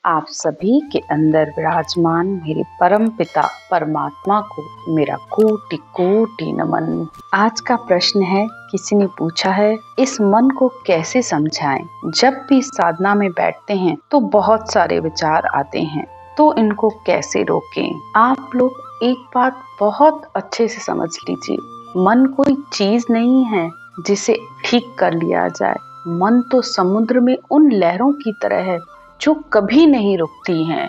आप सभी के अंदर विराजमान मेरे परम पिता परमात्मा को मेरा कोटि कोटि नमन। आज का प्रश्न है, किसी ने पूछा है, इस मन को कैसे समझाएं? जब भी साधना में बैठते हैं तो बहुत सारे विचार आते हैं, तो इनको कैसे रोकें? आप लोग एक बात बहुत अच्छे से समझ लीजिए, मन कोई चीज नहीं है जिसे ठीक कर लिया जाए। मन तो समुद्र में उन लहरों की तरह है जो कभी नहीं रुकती हैं।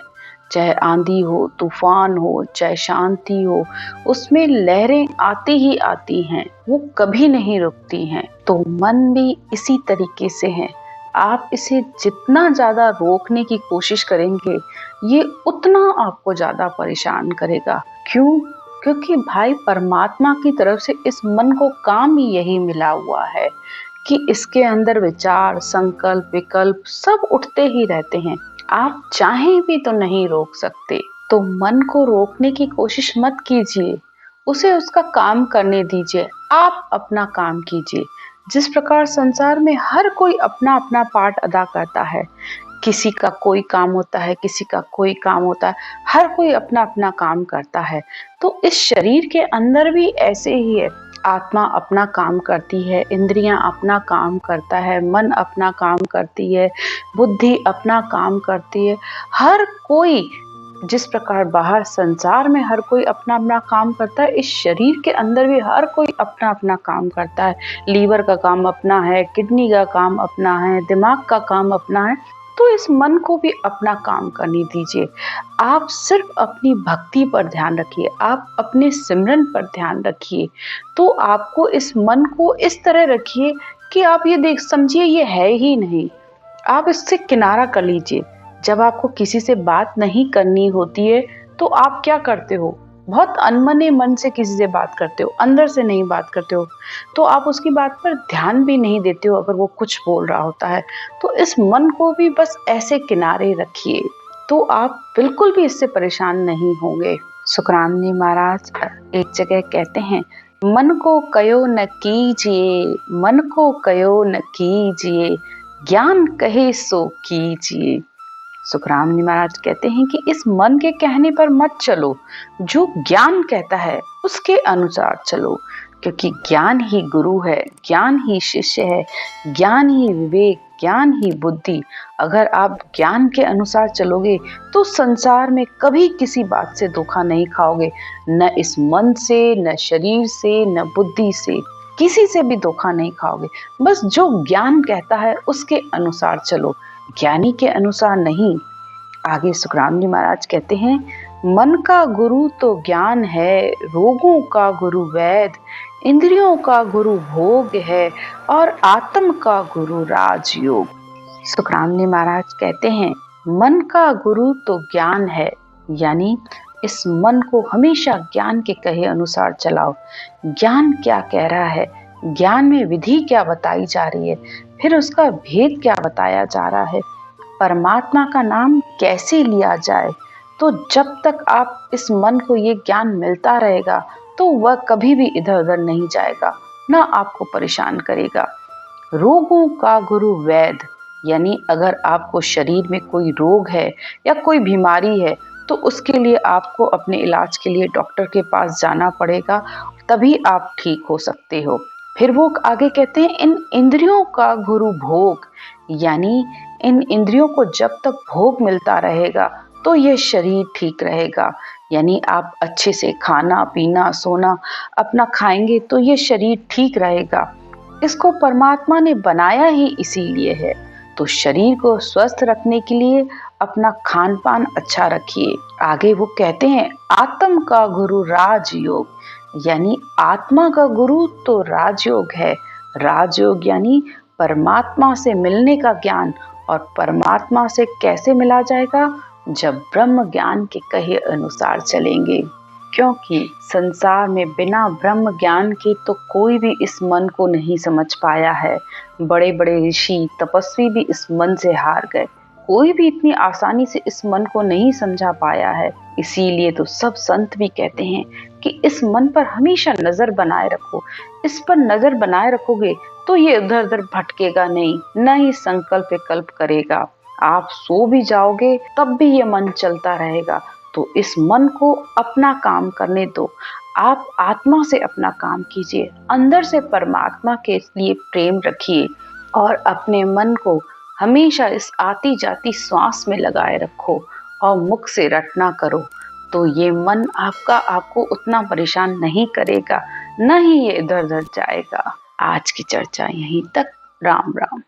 चाहे आंधी हो, तूफान हो, चाहे शांति हो, उसमें लहरें आती ही आती हैं, वो कभी नहीं रुकती हैं। तो मन भी इसी तरीके से है। आप इसे जितना ज्यादा रोकने की कोशिश करेंगे, ये उतना आपको ज्यादा परेशान करेगा। क्यों? क्योंकि भाई परमात्मा की तरफ से इस मन को काम ही यही मिला हुआ है कि इसके अंदर विचार, संकल्प, विकल्प सब उठते ही रहते हैं। आप चाहें भी तो नहीं रोक सकते। तो मन को रोकने की कोशिश मत कीजिए, उसे उसका काम करने दीजिए। आप अपना काम कीजिए। जिस प्रकार संसार में हर कोई अपना अपना पार्ट अदा करता है, किसी का कोई काम होता है, किसी का कोई काम होता है, हर कोई अपना अपना काम करता है। तो इस शरीर के अंदर भी ऐसे ही है। आत्मा अपना काम करती है, इंद्रियां अपना काम करता है, मन अपना काम करती है, बुद्धि अपना काम करती है। हर कोई जिस प्रकार बाहर संसार में हर कोई अपना अपना काम करता है, इस शरीर के अंदर भी हर कोई अपना अपना काम करता है। लीवर का काम अपना है, किडनी का काम अपना है, दिमाग का काम अपना है। तो इस मन को भी अपना काम करने दीजिए। आप सिर्फ अपनी भक्ति पर ध्यान रखिए, आप अपने सिमरन पर ध्यान रखिए। तो आपको इस मन को इस तरह रखिए कि आप ये देख समझिए ये है ही नहीं। आप इससे किनारा कर लीजिए। जब आपको किसी से बात नहीं करनी होती है तो आप क्या करते हो? बहुत अनमने मन से किसी से बात करते हो, अंदर से नहीं बात करते हो। तो आप उसकी बात पर ध्यान भी नहीं देते हो अगर वो कुछ बोल रहा होता है। तो इस मन को भी बस ऐसे किनारे रखिए, तो आप बिल्कुल भी इससे परेशान नहीं होंगे। शुक्रानंद महाराज एक जगह कहते हैं, मन को कयो न कीजिए, मन को कयो न कीजिए, ज्ञान कहे सो कीजिए। सुखराम जी महाराज कहते हैं कि इस मन के कहने पर मत चलो, जो ज्ञान कहता है उसके अनुसार चलो। क्योंकि ज्ञान ही गुरु है, ज्ञान ही शिष्य है, ज्ञान ही विवेक, ज्ञान ही बुद्धि। अगर आप ज्ञान के अनुसार चलोगे तो संसार में कभी किसी बात से धोखा नहीं खाओगे। न इस मन से, न शरीर से, न बुद्धि से, किसी से भी धोखा नहीं खाओगे। बस जो ज्ञान कहता है उसके अनुसार चलो, ज्ञानी के अनुसार नहीं। आगे सुखराम जी महाराज कहते हैं, मन का गुरु तो ज्ञान है, रोगों का गुरु वैद, इंद्रियों का गुरु भोग है, और आत्म का गुरु राजयोग। सुखराम जी महाराज कहते हैं, मन का गुरु तो ज्ञान है, यानी इस मन को हमेशा ज्ञान के कहे अनुसार चलाओ। ज्ञान क्या कह रहा है, ज्ञान में विधि क्या बताई जा रही है, फिर उसका भेद क्या बताया जा रहा है, परमात्मा का नाम कैसे लिया जाए। तो जब तक आप इस मन को ये ज्ञान मिलता रहेगा तो वह कभी भी इधर उधर नहीं जाएगा, ना आपको परेशान करेगा। रोगों का गुरु वैद, यानी अगर आपको शरीर में कोई रोग है या कोई बीमारी है तो उसके लिए आपको अपने इलाज के लिए डॉक्टर के पास जाना पड़ेगा, तभी आप ठीक हो सकते हो। फिर वो आगे कहते हैं, इन इंद्रियों का गुरु भोग, यानी इन इंद्रियों को जब तक भोग मिलता रहेगा तो ये शरीर ठीक रहेगा। यानी आप अच्छे से खाना पीना सोना अपना खाएंगे तो ये शरीर ठीक रहेगा। इसको परमात्मा ने बनाया ही इसीलिए है। तो शरीर को स्वस्थ रखने के लिए अपना खान पान अच्छा रखिए। आगे वो कहते हैं, आत्म का गुरु राजयोग, यानी आत्मा का गुरु तो राजयोग है। राजयोग यानी परमात्मा से मिलने का ज्ञान। और परमात्मा से कैसे मिला जाएगा? जब ब्रह्म ज्ञान के कहे अनुसार चलेंगे। क्योंकि संसार में बिना ब्रह्म ज्ञान के तो कोई भी इस मन को नहीं समझ पाया है। बड़े बड़े ऋषि तपस्वी भी इस मन से हार गए। कोई भी इतनी आसानी से इस मन को नहीं समझा पाया है। इसीलिए तो सब संत भी कहते हैं कि इस मन पर हमेशा नजर बनाए रखो। इस पर नजर बनाए रखोगे तो ये इधर उधर भटकेगा नहीं, न ही संकल्प विकल्प करेगा। आप सो भी जाओगे तब भी ये मन चलता रहेगा। तो इस मन को अपना काम करने दो। आप आत्मा से अपना काम कीजिए, अंदर से परमात्मा के लिए प्रेम रखिए और अपने मन को हमेशा इस आती जाती श्वास में लगाए रखो और मुख से रटना करो। तो ये मन आपका आपको उतना परेशान नहीं करेगा, न ही ये इधर उधर जाएगा। आज की चर्चा यहीं तक। राम राम।